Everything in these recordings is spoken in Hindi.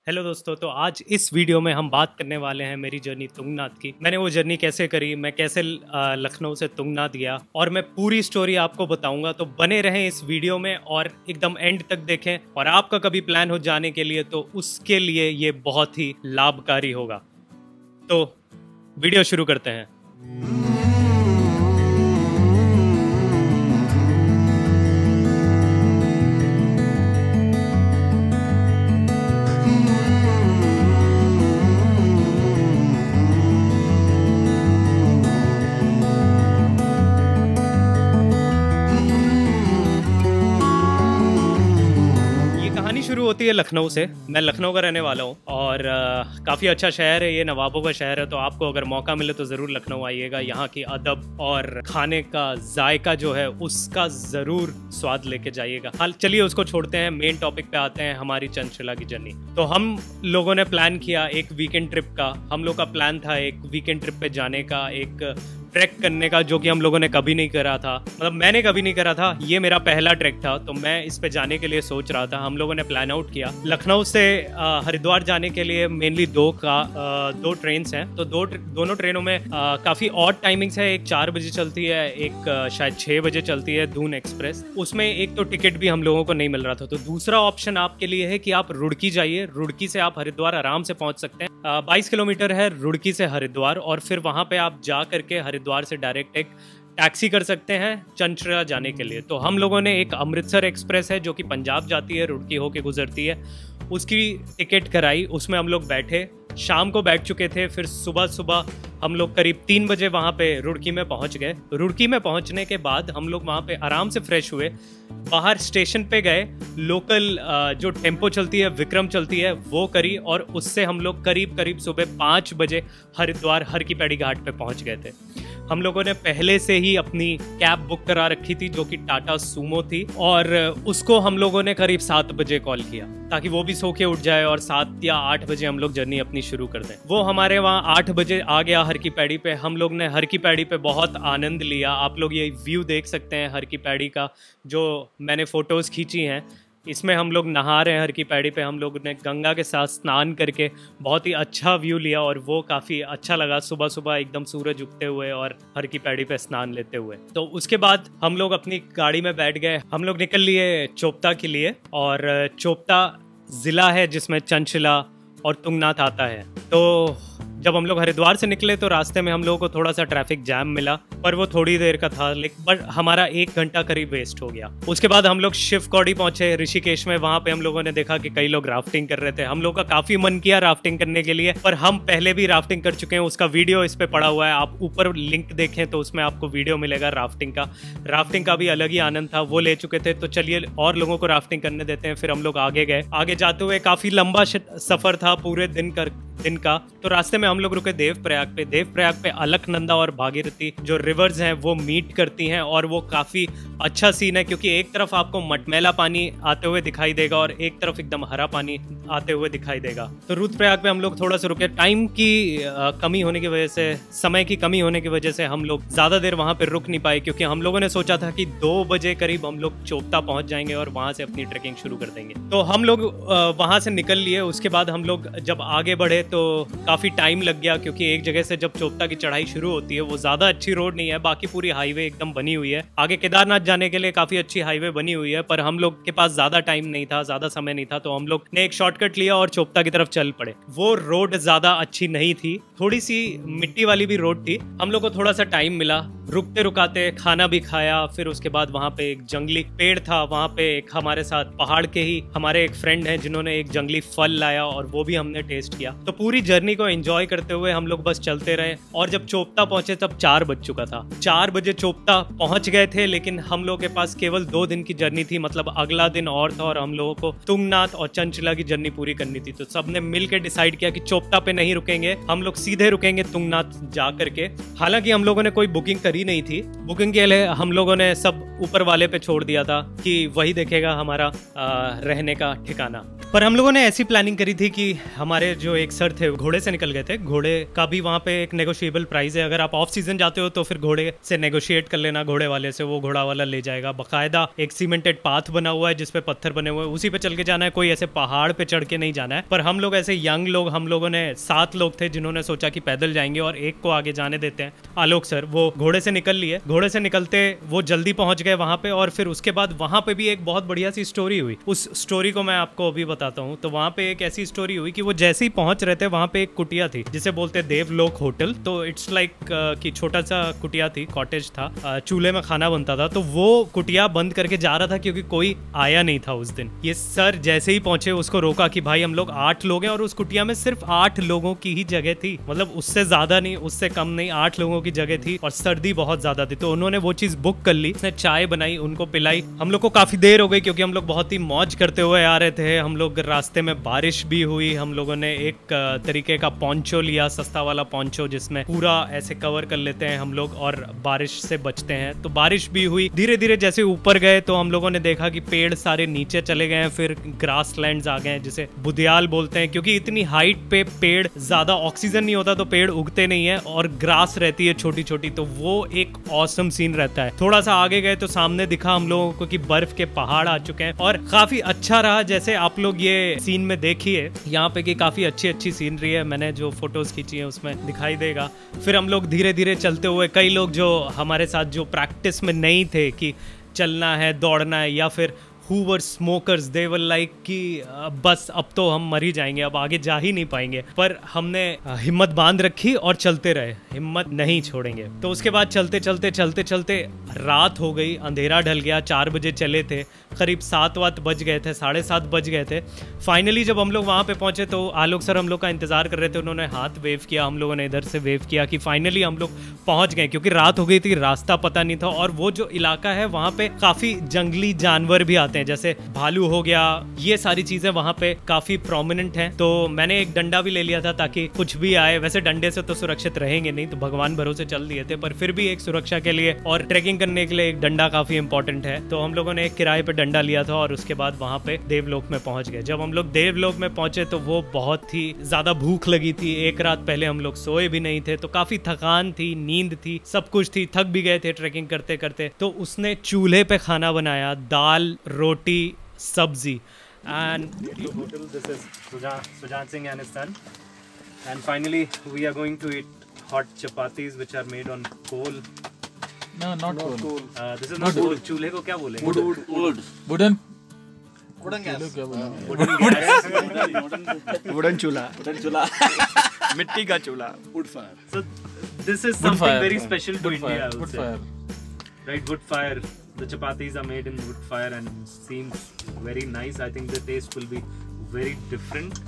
हेलो दोस्तों, तो आज इस वीडियो में हम बात करने वाले हैं मेरी जर्नी तुंगनाथ की। मैंने वो जर्नी कैसे करी, मैं कैसे लखनऊ से तुंगनाथ गया और मैं पूरी स्टोरी आपको बताऊंगा। तो बने रहें इस वीडियो में और एकदम एंड तक देखें। और आपका कभी प्लान हो जाने के लिए तो उसके लिए ये बहुत ही लाभकारी होगा। तो वीडियो शुरू करते हैं। शुरू होती है लखनऊ से। मैं लखनऊ का रहने वाला हूँ और काफ़ी अच्छा शहर है ये, नवाबों का शहर है। तो आपको अगर मौका मिले तो ज़रूर लखनऊ आइएगा। यहाँ की अदब और खाने का जायका जो है उसका ज़रूर स्वाद लेके जाइएगा। हाल चलिए उसको छोड़ते हैं, मेन टॉपिक पे आते हैं, हमारी चंचला की जर्नी। तो हम लोगों ने प्लान किया एक वीकेंड ट्रिप का। हम लोग का प्लान था एक वीकेंड ट्रिप पे जाने का, एक ट्रैक करने का, जो कि हम लोगों ने कभी नहीं करा था। मतलब मैंने कभी नहीं करा था, ये मेरा पहला ट्रैक था। तो मैं इस पे जाने के लिए सोच रहा था। हम लोगों ने प्लान आउट किया लखनऊ से हरिद्वार जाने के लिए। मेनली दो ट्रेन्स हैं। तो दोनों ट्रेनों में काफी ऑड टाइमिंग्स है। एक 4 बजे चलती है, एक शायद 6 बजे चलती है, दून एक्सप्रेस। उसमें एक तो टिकट भी हम लोगों को नहीं मिल रहा था। तो दूसरा ऑप्शन आपके लिए है कि आप रुड़की जाइए। रुड़की से आप हरिद्वार आराम से पहुंच सकते हैं। 22 किलोमीटर है रुड़की से हरिद्वार। और फिर वहां पे आप जा करके हरिद्वार से डायरेक्ट एक टैक्सी कर सकते हैं चंचला जाने के लिए। तो हम लोगों ने एक अमृतसर एक्सप्रेस है जो कि पंजाब जाती है, रुड़की होके गुजरती है, उसकी टिकट कराई। उसमें हम लोग बैठे, शाम को बैठ चुके थे। फिर सुबह हम लोग करीब 3 बजे वहाँ पे रुड़की में पहुँच गए। रुड़की में पहुँचने के बाद हम लोग वहाँ पे आराम से फ्रेश हुए, बाहर स्टेशन पे गए। लोकल जो टेम्पो चलती है, विक्रम चलती है, वो करी। और उससे हम लोग करीब सुबह 5 बजे हरिद्वार हर की पैड़ी घाट पे पहुँच गए थे। हम लोगों ने पहले से ही अपनी कैब बुक करा रखी थी जो कि टाटा सूमो थी। और उसको हम लोगों ने करीब 7 बजे कॉल किया ताकि वो भी सो के उठ जाए और 7 या 8 बजे हम लोग जर्नी अपनी शुरू कर दें। वो हमारे वहाँ 8 बजे आ गया हर की पैड़ी पे। हम लोग ने हर की पैड़ी पे बहुत आनंद लिया। आप लोग ये व्यू देख सकते हैं हर की पैड़ी का, जो मैंने फोटोज़ खींची हैं। इसमें हम लोग नहा रहे हैं हर की पैड़ी पे। हम लोग ने गंगा के साथ स्नान करके बहुत ही अच्छा व्यू लिया और वो काफ़ी अच्छा लगा। सुबह एकदम सूरज उगते हुए और हर की पैड़ी पे स्नान लेते हुए। तो उसके बाद हम लोग अपनी गाड़ी में बैठ गए। हम लोग निकल लिए चोपता के लिए। और चोपता ज़िला है जिसमें चंचला और तुंगनाथ आता है। तो जब हम लोग हरिद्वार से निकले तो रास्ते में हम लोगों को थोड़ा सा ट्रैफिक जैम मिला, पर वो थोड़ी देर का था। लेकिन पर हमारा 1 घंटा करीब वेस्ट हो गया। उसके बाद हम लोग शिव कौड़ी पहुंचे ऋषिकेश में। वहां पे हम लोगों ने देखा कि कई लोग राफ्टिंग कर रहे थे। हम लोग का काफी मन किया राफ्टिंग करने के लिए, पर हम पहले भी राफ्टिंग कर चुके हैं। उसका वीडियो इस पे पड़ा हुआ है, आप ऊपर लिंक देखें तो उसमें आपको वीडियो मिलेगा राफ्टिंग का भी अलग ही आनंद था। वो ले चुके थे, तो चलिए और लोगों को राफ्टिंग करने देते हैं। फिर हम लोग आगे गए। आगे जाते हुए काफी लंबा सफर था, पूरे दिन का। तो रास्ते में हम लोग रुके देवप्रयाग पे अलकनंदा और भागीरथी जो रिवर्स हैं वो मीट करती हैं। और वो काफी अच्छा सीन है क्योंकि एक तरफ आपको मटमैला पानी आते हुए दिखाई देगा और एक तरफ एकदम हरा पानी आते हुए दिखाई देगा। तो रुद्रप्रयाग पे हम लोग थोड़ा सा रुके। टाइम की कमी होने की वजह से, समय की कमी होने की वजह से हम लोग ज्यादा देर वहां पर रुक नहीं पाए, क्योंकि हम लोगों ने सोचा था कि 2 बजे करीब हम लोग चोपता पहुंच जाएंगे और वहां से अपनी ट्रेकिंग शुरू कर देंगे। तो हम लोग वहां से निकल लिए। उसके बाद हम लोग जब आगे बढ़े तो काफी टाइम लग गया, क्योंकि एक जगह से जब चोपता की चढ़ाई शुरू होती है वो ज्यादा अच्छी रोड नहीं है, बाकी पूरी हाईवे एकदम बनी हुई है। आगे केदारनाथ जाने के लिए काफी अच्छी हाईवे बनी हुई है, पर हम लोग के पास ज्यादा टाइम नहीं था, ज्यादा समय नहीं था। तो हम लोग ने एक शॉर्टकट लिया और चोपता की तरफ चल पड़े। वो रोड ज्यादा अच्छी नहीं थी, थोड़ी सी मिट्टी वाली भी रोड थी। हम लोग को थोड़ा सा टाइम मिला, रुकते रुकाते खाना भी खाया। फिर उसके बाद वहाँ पे एक जंगली पेड़ था, वहाँ पे एक हमारे साथ पहाड़ के ही हमारे एक फ्रेंड हैं जिन्होंने एक जंगली फल लाया और वो भी हमने टेस्ट किया। तो पूरी जर्नी को एंजॉय करते हुए हम लोग बस चलते रहे। और जब चोपता पहुंचे तब 4 बज चुका था। 4 बजे चोपता पहुंच गए थे, लेकिन हम लोग के पास केवल 2 दिन की जर्नी थी। मतलब अगला दिन और था और हम लोगों को तुंगनाथ और चंचला की जर्नी पूरी करनी थी। तो सबने मिलकर डिसाइड किया कि चोपता पे नहीं रुकेंगे, हम लोग सीधे रुकेंगे तुंगनाथ जा करके। हालांकि हम लोगों ने कोई बुकिंग करी दी नहीं थी बुकिंग के लिए, हम लोगों ने सब ऊपर वाले पे छोड़ दिया था कि वही देखेगा हमारा रहने का ठिकाना। पर हम लोगों ने ऐसी प्लानिंग करी थी कि हमारे जो एक सर थे घोड़े से निकल गए थे, घोड़े का भी वहाँ पे एक नेगोशिएबल प्राइस है। अगर आप ऑफ सीजन जाते हो तो फिर घोड़े से नेगोशिएट कर लेना, घोड़े वाले से, वो घोड़ा वाला ले जाएगा। बाकायदा एक सीमेंटेड पाथ बना हुआ है जिसपे पत्थर बने हुए हैं, उसी पे चल के जाना है, कोई ऐसे पहाड़ पे चढ़ के नहीं जाना है। पर हम लोग ऐसे यंग लोग, हम लोगों ने 7 लोग थे जिन्होंने सोचा कि पैदल जाएंगे और एक को आगे जाने देते हैं। आलोक सर वो घोड़े से निकल लिए, घोड़े से निकलते वो जल्दी पहुंच गए वहां पे, और फिर उसके बाद वहां पे भी एक बहुत बढ़िया सी स्टोरी हुई। उस स्टोरी को मैं आपको अभी बताता हूँ। तो वहां पे एक ऐसी स्टोरी हुई कि वो जैसे ही पहुंच रहे थे वहां पे एक कुटिया थी जिसे बोलते देवलोक होटल। तो इट्स लाइक कि छोटा सा कुटिया थी, कॉटेज था, चूल्हे में खाना बनता था। तो वो कुटिया बंद करके जा रहा था क्योंकि कोई आया नहीं था उस दिन। ये सर जैसे ही पहुंचे उसको रोका कि भाई हम लोग 8 लोग हैं और उस कुटिया में सिर्फ 8 लोगों की ही जगह थी, मतलब उससे ज्यादा नहीं, उससे कम नहीं, 8 लोगों की जगह थी और सर्दी बहुत ज्यादा थी। तो उन्होंने वो चीज बुक कर ली, उसने चाय बनाई, उनको पिलाई। हम लोग को काफी देर हो गई क्योंकि हम लोग बहुत ही मौज करते हुए आ रहे थे। हम लोग रास्ते में बारिश भी हुई, हम लोगों ने एक तरीके का पोंचो लिया, सस्ता वाला पोंचो जिसमें पूरा ऐसे कवर कर लेते हैं हम लोग और बारिश से बचते हैं। तो बारिश भी हुई। धीरे धीरे जैसे ऊपर गए तो हम लोगों ने देखा कि पेड़ सारे नीचे चले गए हैं, फिर ग्रास लैंड्स आ गए हैं जिसे बुदियाल बोलते हैं, क्योंकि इतनी हाइट पे पेड़, ज्यादा ऑक्सीजन नहीं होता तो पेड़ उगते नहीं है और ग्रास रहती है छोटी छोटी। तो वो एक ऑसम सीन रहता है। थोड़ा सा आगे गए तो सामने दिखा हम लोगों को कि बर्फ के पहाड़ आ चुके हैं और काफी अच्छा रहा। जैसे आप लोग ये सीन में देखिए यहाँ पे कि काफी अच्छी अच्छी सीनरी है, मैंने जो फोटोज खींची है उसमें दिखाई देगा। फिर हम लोग धीरे धीरे चलते हुए, कई लोग जो हमारे साथ जो प्रैक्टिस में नहीं थे कि चलना है, दौड़ना है, या फिर who were smokers, they were like कि बस अब तो हम मर ही जाएंगे, अब आगे जा ही नहीं पाएंगे। पर हमने हिम्मत बांध रखी और चलते रहे, हिम्मत नहीं छोड़ेंगे। तो उसके बाद चलते चलते चलते चलते रात हो गई, अंधेरा ढल गया। 4 बजे चले थे, करीब 7 बज गए थे, 7:30 बज गए थे। फाइनली जब हम लोग वहाँ पे पहुंचे तो आलोक सर हम लोग का इंतजार कर रहे थे, उन्होंने हाथ वेव किया, हम लोगों ने इधर से वेव किया कि फाइनली हम लोग पहुंच गए, क्योंकि रात हो गई थी, रास्ता पता नहीं था। और वो जो इलाका है वहाँ पे काफी जंगली जानवर भी आते हैं, जैसे भालू हो गया, ये सारी चीजें वहाँ पे काफी प्रोमिनेंट हैं। तो मैंने एक डंडा भी ले लिया था ताकि कुछ भी आए, वैसे डंडे से तो सुरक्षित रहेंगे नहीं, तो भगवान भरोसे चल दिए थे, पर फिर भी एक सुरक्षा के लिए और ट्रैकिंग करने के लिए एक डंडा काफी इंपॉर्टेंट है। तो हम लोगों ने एक किराए पे डंडा लिया था और उसके बाद वहाँ पे देवलोक में पहुंच गए। जब हम लोग देवलोक में पहुंचे तो वो बहुत ही ज्यादा भूख लगी थी, एक रात पहले हम लोग सोए भी नहीं थे, तो काफी थकान थी, नींद थी, सब कुछ थी, थक भी गए थे ट्रैकिंग करते करते। तो उसने चूल्हे पे खाना बनाया, दाल, रोटी, सब्जी। And the hotel, this is Sujan Singh and his son. And finally we are going to eat hot chapatis which are made on coal. No, not coal. This is not wood. चूल्हे को क्या बोलेंगे? Wooden चूल्हा मिट्टी का चूल्हा, wood fire. So this is something very special to India, I would say. Right, wood fire. The chapatis are made in wood fire and seems very nice. I think the taste will be very different.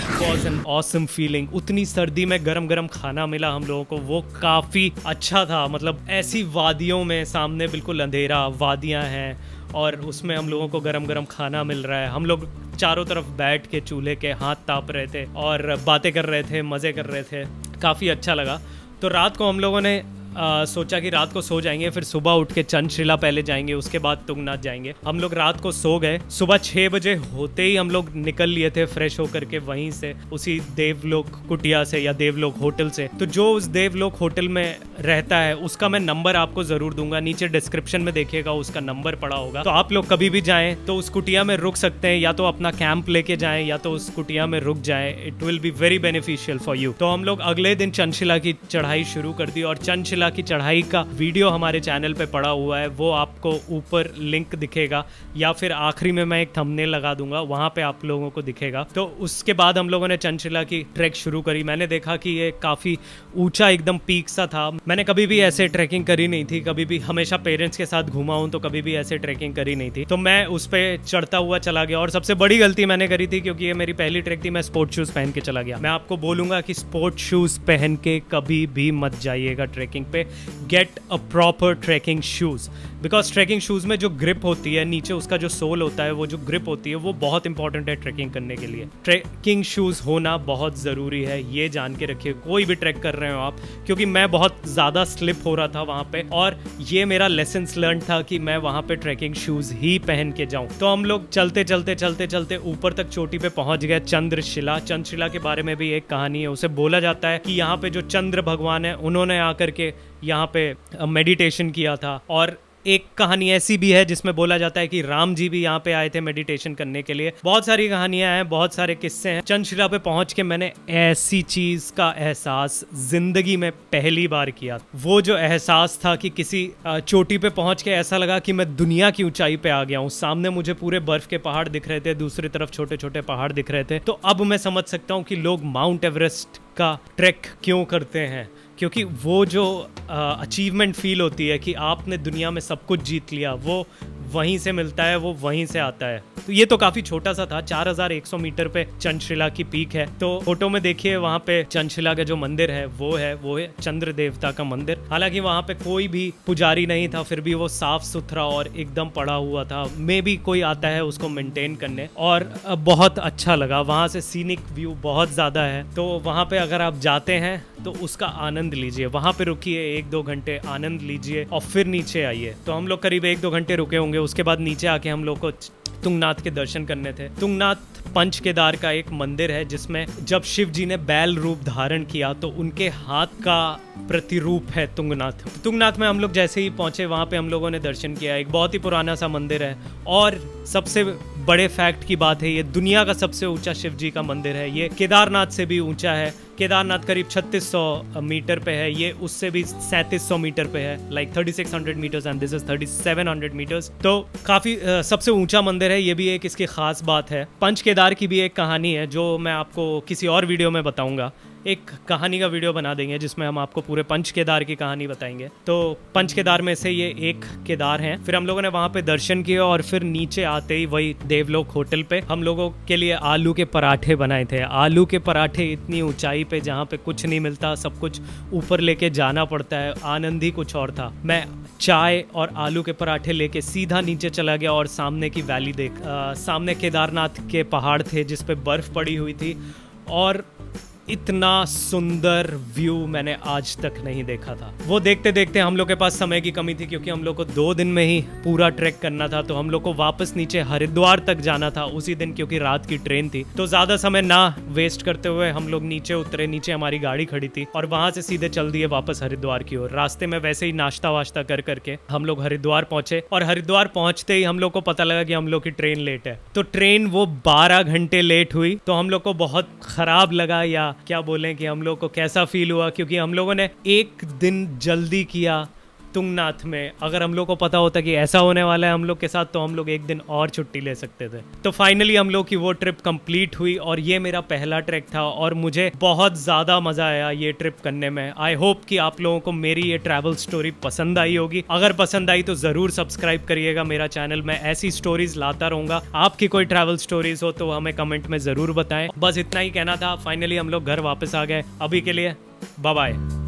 It was an awesome feeling. उतनी सर्दी में गरम गरम खाना मिला हम लोगों को, वो काफ़ी अच्छा था। मतलब ऐसी वादियों में, सामने बिल्कुल अंधेरा, वादियाँ हैं और उसमें हम लोगों को गरम गरम खाना मिल रहा है। हम लोग चारों तरफ बैठ के चूल्हे के हाथ ताप रहे थे और बातें कर रहे थे, मज़े कर रहे थे, काफ़ी अच्छा लगा। तो रात को हम लोगों ने सोचा कि रात को सो जाएंगे, फिर सुबह उठ के चंद्रशिला पहले जाएंगे, उसके बाद तुंगनाथ जाएंगे। हम लोग रात को सो गए, सुबह 6 बजे होते ही हम लोग निकल लिए थे फ्रेश होकर के वहीं से, उसी देवलोक कुटिया से या देवलोक होटल से। तो जो उस देवलोक होटल में रहता है उसका मैं नंबर आपको ज़रूर दूंगा, नीचे डिस्क्रिप्शन में देखिएगा, उसका नंबर पड़ा होगा। तो आप लोग कभी भी जाएँ तो उस कुटिया में रुक सकते हैं, या तो अपना कैंप लेके जाएँ या तो उस कुटिया में रुक जाएँ। It will be very beneficial for you. तो हम लोग अगले दिन चंद्रशिला की चढ़ाई शुरू कर दी और चंद्रशिला की चढ़ाई का वीडियो हमारे चैनल पे पड़ा हुआ है, वो आपको ऊपर लिंक दिखेगा या फिर आखिरी में मैं एक थंबनेल लगा दूंगा, वहां पे आप लोगों को दिखेगा। तो उसके बाद हम लोगों ने चंद्रशिला की ट्रैक शुरू करी। मैंने देखा कि ये काफी ऊंचा एकदम पीक सा था। मैंने कभी भी ऐसे ट्रैकिंग करी नहीं थी, कभी भी, हमेशा पेरेंट्स के साथ घूमा हूं तो कभी भी ऐसे ट्रैकिंग करी नहीं थी। तो मैं उस पर चढ़ता हुआ चला गया और सबसे बड़ी गलती मैंने करी थी, क्योंकि ये मेरी पहली ट्रैक थी, मैं स्पोर्ट शूज पहन के चला गया। मैं आपको बोलूंगा कि स्पोर्ट शूज पहन के कभी भी मत जाइएगा ट्रैकिंग पे get a proper trekking shoes, because trekking shoes में जो ग्रिप होती है नीचे, उसका जो सोल होता है, वो जो ग्रिप होती है वो बहुत इंपॉर्टेंट है ट्रैकिंग करने के लिए। ट्रैकिंग शूज़ होना बहुत ज़रूरी है, ये जान के रखिए कोई भी ट्रैक कर रहे हो आप, क्योंकि मैं बहुत ज़्यादा स्लिप हो रहा था वहाँ पे, और ये मेरा लेसन्स लर्न था कि मैं वहाँ पे ट्रैकिंग शूज़ ही पहन के जाऊँ। तो हम लोग चलते चलते चलते चलते ऊपर तक चोटी पे पहुँच गए। चंद्रशिला, चंद्रशिला के बारे में भी एक कहानी है। उसे बोला जाता है कि यहाँ पे जो चंद्र भगवान है उन्होंने आकर के यहाँ पे मेडिटेशन किया था, और एक कहानी ऐसी भी है जिसमें बोला जाता है कि राम जी भी यहाँ पे आए थे मेडिटेशन करने के लिए। बहुत सारी कहानियां हैं, बहुत सारे किस्से हैं। चंद्रशिला पे पहुंच के मैंने ऐसी चीज का एहसास जिंदगी में पहली बार किया। वो जो एहसास था कि किसी चोटी पे पहुंच के ऐसा लगा कि मैं दुनिया की ऊंचाई पे आ गया हूँ। सामने मुझे पूरे बर्फ के पहाड़ दिख रहे थे, दूसरी तरफ छोटे छोटे पहाड़ दिख रहे थे। तो अब मैं समझ सकता हूँ कि लोग माउंट एवरेस्ट का ट्रैक क्यों करते हैं, क्योंकि वो जो अचीवमेंट फील होती है कि आपने दुनिया में सब कुछ जीत लिया, वो वहीं से मिलता है, वो वहीं से आता है। तो ये तो काफी छोटा सा था, 4100 मीटर पे चंद्रशिला की पीक है। तो फोटो में देखिए वहाँ पे चंद्रशिला का जो मंदिर है वो है चंद्र देवता का मंदिर। हालांकि वहाँ पे कोई भी पुजारी नहीं था, फिर भी वो साफ सुथरा और एकदम पड़ा हुआ था। मे भी कोई आता है उसको मेंटेन करने, और बहुत अच्छा लगा। वहाँ से सीनिक व्यू बहुत ज्यादा है, तो वहाँ पे अगर आप जाते हैं तो उसका आनंद लीजिए। वहाँ पे रुकिए 1-2 घंटे, आनंद लीजिए और फिर नीचे आइए। तो हम लोग करीब 1-2 घंटे रुके होंगे। उसके बाद नीचे आके हम लोग को तुंगनाथ के दर्शन करने थे। तुंगनाथ पंच केदार का एक मंदिर है जिसमें जब शिव जी ने बैल रूप धारण किया तो उनके हाथ का प्रतिरूप है तुंगनाथ। तुंगनाथ में हम लोग जैसे ही पहुंचे वहां पे हम लोगों ने दर्शन किया। एक बहुत ही पुराना सा मंदिर है, और सबसे बड़े फैक्ट की बात है, ये दुनिया का सबसे ऊंचा शिव जी का मंदिर है। ये केदारनाथ से भी ऊंचा है। केदारनाथ करीब 3600 मीटर पे है, ये उससे भी 3700 मीटर पे है, like 3600 metres and this is 3700 metres. तो काफी सबसे ऊंचा मंदिर है, ये भी एक इसकी खास बात है। पंच केदार की भी एक कहानी है जो मैं आपको किसी और वीडियो में बताऊंगा। एक कहानी का वीडियो बना देंगे जिसमें हम आपको पूरे पंच केदार की कहानी बताएंगे। तो पंच केदार में से ये एक केदार है। फिर हम लोगों ने वहाँ पे दर्शन किया, और फिर नीचे आते ही वही देवलोक होटल पे हम लोगों के लिए आलू के पराठे बनाए थे। आलू के पराठे इतनी ऊंचाई पे जहाँ पे कुछ नहीं मिलता, सब कुछ ऊपर लेके जाना पड़ता है, आनंद ही कुछ और था। मैं चाय और आलू के पराठे लेके सीधा नीचे चला गया और सामने की वैली देख, सामने केदारनाथ के पहाड़ थे जिसपे बर्फ पड़ी हुई थी, और इतना सुंदर व्यू मैंने आज तक नहीं देखा था। वो देखते देखते हम लोग के पास समय की कमी थी, क्योंकि हम लोग को 2 दिन में ही पूरा ट्रैक करना था। तो हम लोग को वापस नीचे हरिद्वार तक जाना था उसी दिन, क्योंकि रात की ट्रेन थी। तो ज्यादा समय ना वेस्ट करते हुए हम लोग नीचे उतरे। नीचे हमारी गाड़ी खड़ी थी और वहां से सीधे चल दिए वापस हरिद्वार की ओर। रास्ते में वैसे ही नाश्ता वाश्ता कर करके हम लोग हरिद्वार पहुंचे, और हरिद्वार पहुंचते ही हम लोग को पता लगा कि हम लोग की ट्रेन लेट है। तो ट्रेन वो 12 घंटे लेट हुई। तो हम लोग को बहुत खराब लगा, या क्या बोलें कि हम लोग को कैसा फील हुआ, क्योंकि हम लोगों ने एक दिन जल्दी किया तुंगनाथ में। अगर हम लोग को पता होता कि ऐसा होने वाला है हम लोग के साथ, तो हम लोग एक दिन और छुट्टी ले सकते थे। तो फाइनली हम लोग की वो ट्रिप कंप्लीट हुई, और ये मेरा पहला ट्रैक था, और मुझे बहुत ज़्यादा मज़ा आया ये ट्रिप करने में। आई होप कि आप लोगों को मेरी ये ट्रैवल स्टोरी पसंद आई होगी। अगर पसंद आई तो ज़रूर सब्सक्राइब करिएगा मेरा चैनल। मैं ऐसी स्टोरीज लाता रहूँगा। आपकी कोई ट्रैवल स्टोरीज हो तो हमें कमेंट में ज़रूर बताएं। बस इतना ही कहना था। फाइनली हम लोग घर वापस आ गए। अभी के लिए बाय बाय।